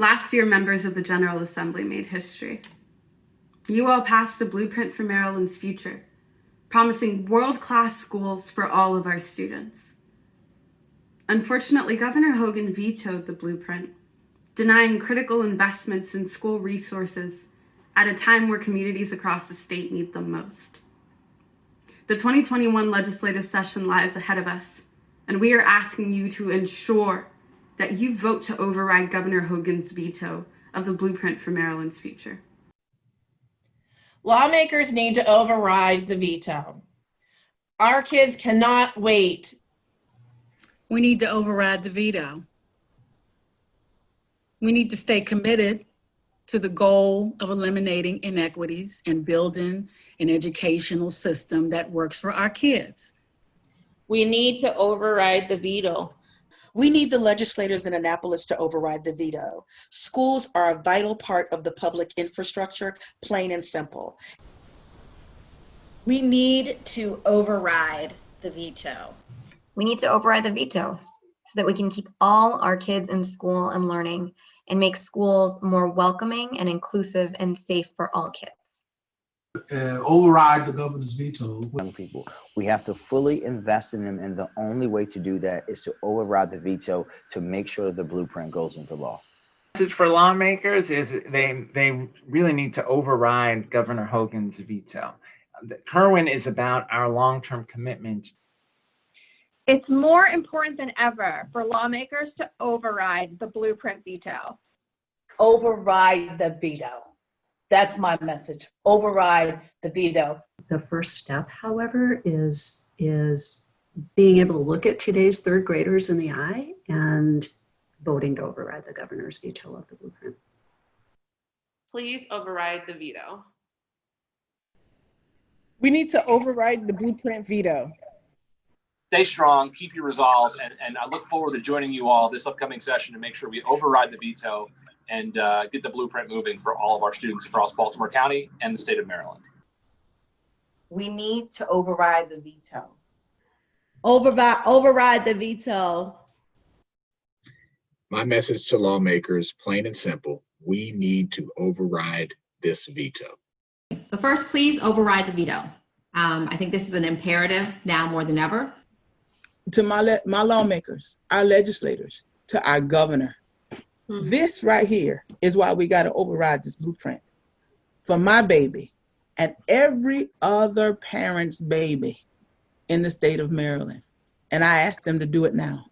Last year, members of the General Assembly made history. You all passed a blueprint for Maryland's future, promising world-class schools for all of our students. Unfortunately, Governor Hogan vetoed the blueprint, denying critical investments in school resources at a time where communities across the state need them most. The 2021 legislative session lies ahead of us, and we are asking you to ensure that you vote to override Governor Hogan's veto of the blueprint for Maryland's future. Lawmakers need to override the veto. Our kids cannot wait. We need to override the veto. We need to stay committed to the goal of eliminating inequities and building an educational system that works for our kids. We need to override the veto. We need the legislators in Annapolis to override the veto. Schools are a vital part of the public infrastructure, plain and simple. We need to override the veto. We need to override the veto so that we can keep all our kids in school and learning and make schools more welcoming and inclusive and safe for all kids. Override the governor's veto. Young people, we have to fully invest in them, and the only way to do that is to override the veto to make sure that the blueprint goes into law. The message for lawmakers is they really need to override Governor Hogan's veto. Kerwin is about our long-term commitment. It's more important than ever for lawmakers to override the blueprint veto. Override the veto. That's my message. Override the veto. The first step, however, is being able to look at today's third graders in the eye and voting to override the governor's veto of the blueprint. Please override the veto. We need to override the blueprint veto. Stay strong, keep your resolve, and I look forward to joining you all this upcoming session to make sure we override the veto and get the blueprint moving for all of our students across Baltimore County and the state of Maryland. We need to override the veto. Override the veto. My message to lawmakers, plain and simple, we need to override this veto. So first, please override the veto. I think this is an imperative now more than ever. To my lawmakers, our legislators, to our governor, this right here is why we got to override this blueprint for my baby and every other parent's baby in the state of Maryland. And I ask them to do it now.